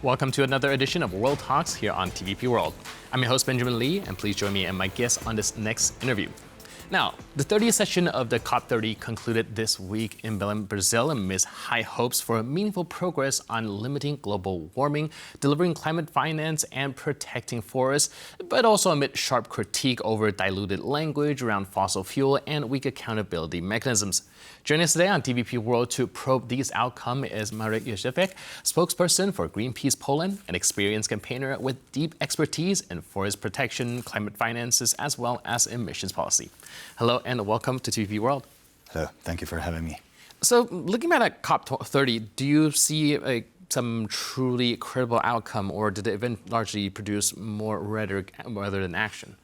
Welcome to another edition of World Talks here on TVP World. I'm your host, Benjamin Lee, and please join me and my guests on this next interview. Now, the 30th session of the COP30 concluded this week in Belém, Brazil, amidst high hopes for meaningful progress on limiting global warming, delivering climate finance, and protecting forests, but also amid sharp critique over diluted language around fossil fuel and weak accountability mechanisms. Joining us today on TVP World to probe these outcomes is Marek Józefiak, spokesperson for Greenpeace Poland, an experienced campaigner with deep expertise in forest protection, climate finances, as well as emissions policy. Hello and welcome to TVP World. Hello, thank you for having me. So looking at COP30, do you see some truly credible outcome, or did the event largely produce more rhetoric rather than action?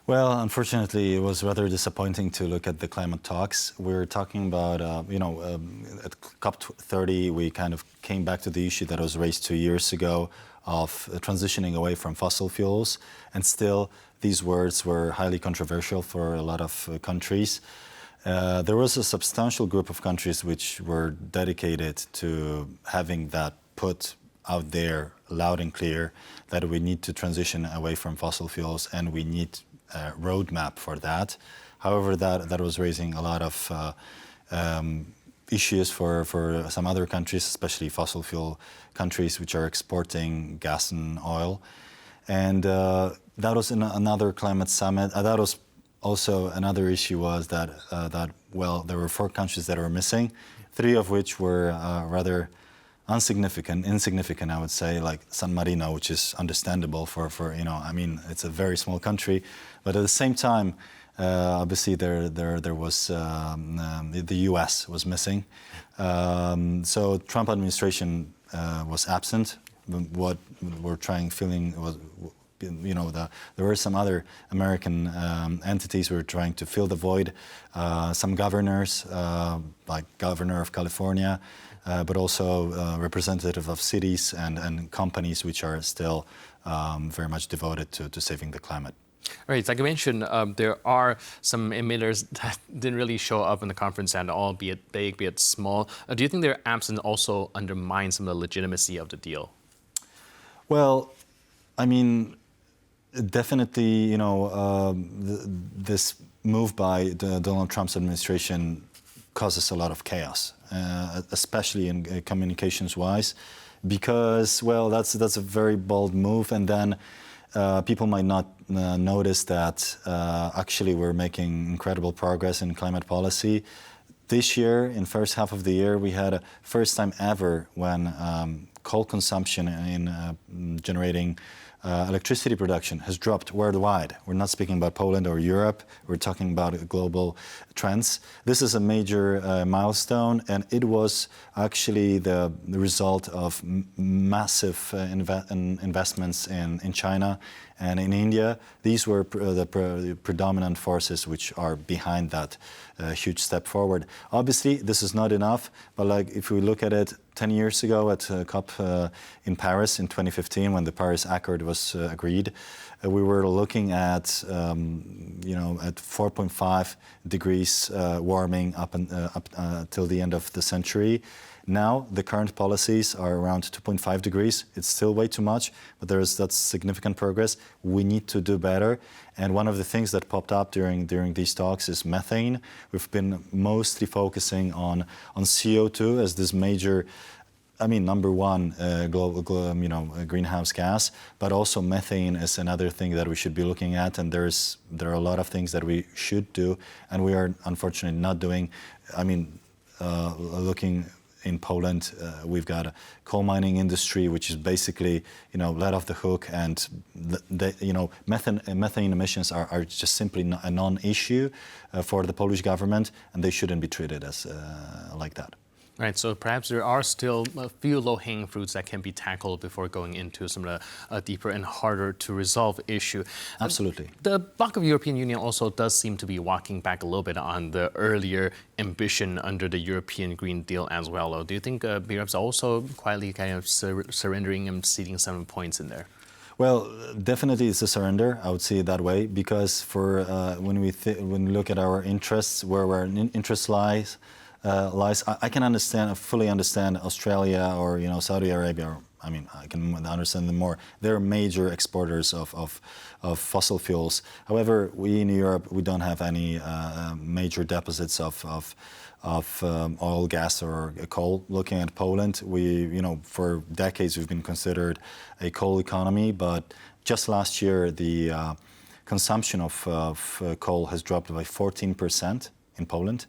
Well, unfortunately, it was rather disappointing to look at the climate talks. We're talking about, at COP30, we kind of came back to the issue that was raised 2 years ago of transitioning away from fossil fuels. And still, these words were highly controversial for a lot of countries. There was a substantial group of countries which were dedicated to having that put out there loud and clear that we need to transition away from fossil fuels and we need a roadmap for that. However, that was raising a lot of issues for some other countries, especially fossil fuel countries which are exporting gas and oil. And that was in another climate summit. That was also another issue was that there were 4 countries that were missing, 3 of which were rather insignificant, I would say, like San Marino, which is understandable for it's a very small country, but at the same time, obviously there was the U.S. was missing, so Trump administration was absent. What we're feeling was, there were some other American entities who were trying to fill the void. Some governors, like Governor of California, but also representative of cities and companies which are still very much devoted to saving the climate. Right, like I mentioned, there are some emitters that didn't really show up in the conference at all, be it big, be it small. Do you think their absence also undermines some of the legitimacy of the deal? Well, I mean, definitely, this move by Donald Trump's administration causes a lot of chaos, especially in communications-wise, because, well, that's a very bold move, and then people might not notice that actually we're making incredible progress in climate policy. This year, in first half of the year, we had a first time ever when coal consumption in generating electricity production has dropped worldwide. We're not speaking about Poland or Europe. We're talking about global trends. This is a major milestone, and it was actually the result of massive investments in China and in India. These were the predominant forces which are behind that huge step forward. Obviously, this is not enough, but like if we look at it 10 years ago at COP in Paris in 2015, when the Paris Accord was agreed, we were looking at, at 4.5 degrees warming up till the end of the century. Now, the current policies are around 2.5 degrees. It's still way too much, but that's significant progress. We need to do better. And one of the things that popped up during these talks is methane. We've been mostly focusing on CO2 as this major, number one global greenhouse gas, but also methane is another thing that we should be looking at. And there are a lot of things that we should do, and we are unfortunately not doing. Looking in Poland, we've got a coal mining industry, which is basically, let off the hook, and methane emissions are just simply a non-issue for the Polish government, and they shouldn't be treated as like that. Right, so perhaps there are still a few low-hanging fruits that can be tackled before going into some of the deeper and harder to resolve issue. Absolutely. The bloc of European Union also does seem to be walking back a little bit on the earlier ambition under the European Green Deal as well. Do you think Europe's also quietly kind of surrendering and ceding some points in there? Well, definitely it's a surrender. I would see it that way, because for when we look at our interests, where our interest lies, I can fully understand Australia or Saudi Arabia or I mean, I can understand them more. They're major exporters of fossil fuels. However, we in Europe, we don't have any major deposits of oil, gas, or coal. Looking at Poland, for decades we've been considered a coal economy, but just last year the consumption of coal has dropped by 14% in Poland.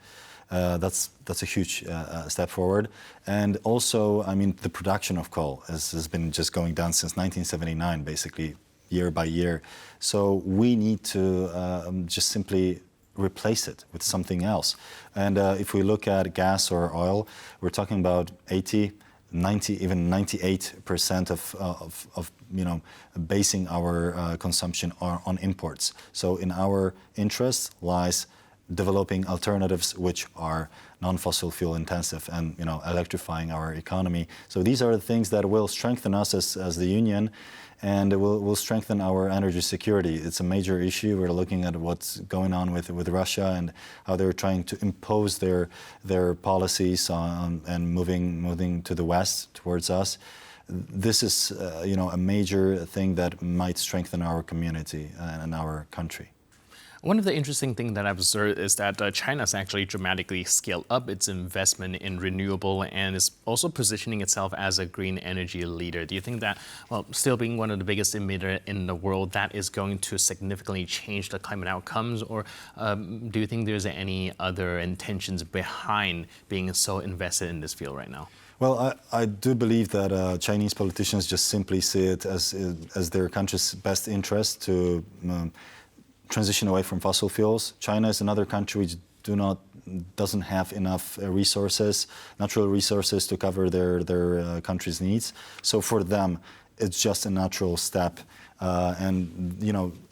That's a huge step forward. And also, I mean, the production of coal has been just going down since 1979, basically, year by year. So we need to just simply replace it with something else. And if we look at gas or oil, we're talking about 80, 90, even 98% of basing our consumption on imports. So in our interest lies developing alternatives which are non-fossil fuel intensive and electrifying our economy. So these are the things that will strengthen us as the Union, and will strengthen our energy security. It's a major issue. We're looking at what's going on with Russia and how they're trying to impose their policies and moving to the West towards us. This is a major thing that might strengthen our community and our country. One of the interesting things that I've observed is that China's actually dramatically scaled up its investment in renewable and is also positioning itself as a green energy leader. Do you think that, still being one of the biggest emitter in the world, that is going to significantly change the climate outcomes? Or do you think there's any other intentions behind being so invested in this field right now? Well, I do believe that Chinese politicians just simply see it as their country's best interest to transition away from fossil fuels. China is another country which doesn't have enough natural resources to cover their country's needs. So for them, it's just a natural step, and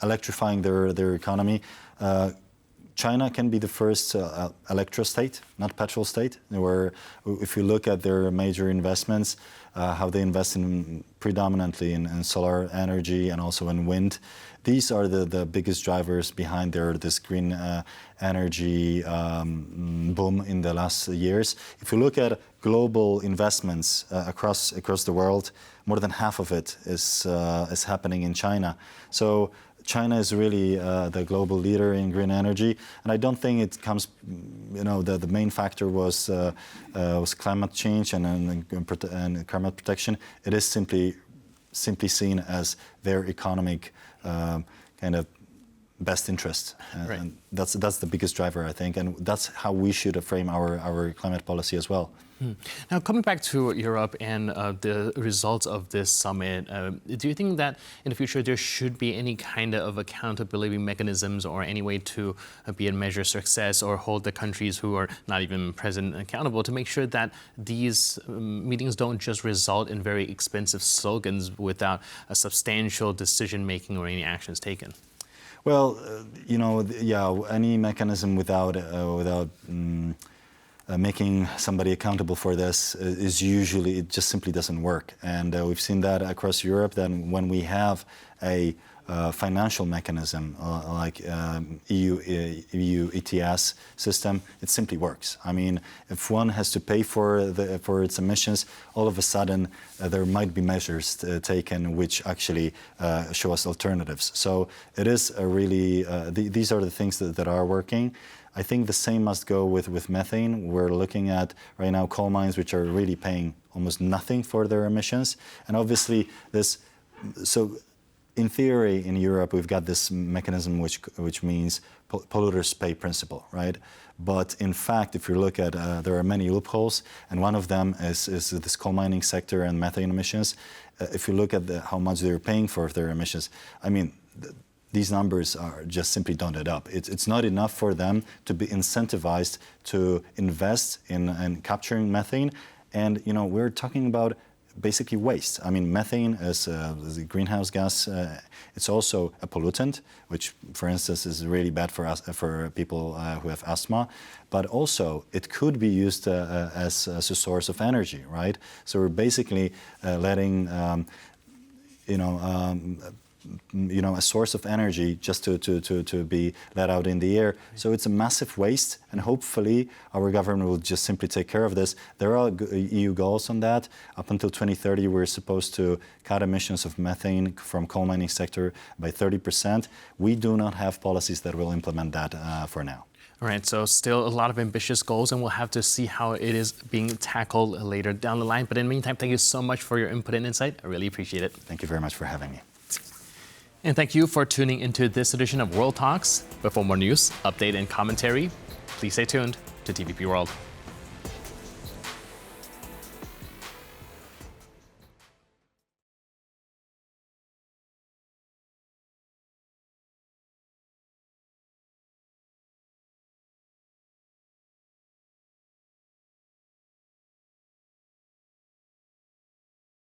electrifying their economy. China can be the first electro state, not petrol state. Where, if you look at their major investments, how they invest predominantly in solar energy and also in wind. These are the biggest drivers behind this green energy boom in the last years. If you look at global investments across the world, more than half of it is happening in China. So China is really the global leader in green energy, and I don't think it comes. The main factor was climate change and climate protection. It is simply seen as their economic kind of best interest, Right. and that's the biggest driver, I think, and that's how we should frame our climate policy as well. Now, coming back to Europe and the results of this summit, do you think that in the future there should be any kind of accountability mechanisms or any way to be able to measure success or hold the countries who are not even present accountable to make sure that these meetings don't just result in very expensive slogans without a substantial decision-making or any actions taken? Well, any mechanism without making somebody accountable for this is usually, it just simply doesn't work. And we've seen that across Europe, that when we have a financial mechanism like EU ETS system, it simply works. I mean, if one has to pay for its emissions, all of a sudden there might be measures taken which actually show us alternatives. So it is a really, these are the things that are working. I think the same must go with methane. We're looking at right now coal mines which are really paying almost nothing for their emissions. And obviously in theory, in Europe, we've got this mechanism which means polluters pay principle, right? But in fact, if you look at, there are many loopholes, and one of them is this coal mining sector and methane emissions. If you look at how much they're paying for their emissions, I mean, these numbers just simply don't add up. It's not enough for them to be incentivized to invest in capturing methane, and we're talking about basically waste. I mean, methane is a greenhouse gas. It's also a pollutant, which, for instance, is really bad for people who have asthma. But also, it could be used as a source of energy, right? So we're basically letting a source of energy just to be let out in the air. So it's a massive waste, and hopefully our government will just simply take care of this. There are EU goals on that. Up until 2030, we're supposed to cut emissions of methane from coal mining sector by 30%. We do not have policies that will implement that for now. All right, so still a lot of ambitious goals, and we'll have to see how it is being tackled later down the line. But in the meantime, thank you so much for your input and insight. I really appreciate it. Thank you very much for having me. And thank you for tuning into this edition of World Talks. But for more news, update, and commentary, please stay tuned to TVP World.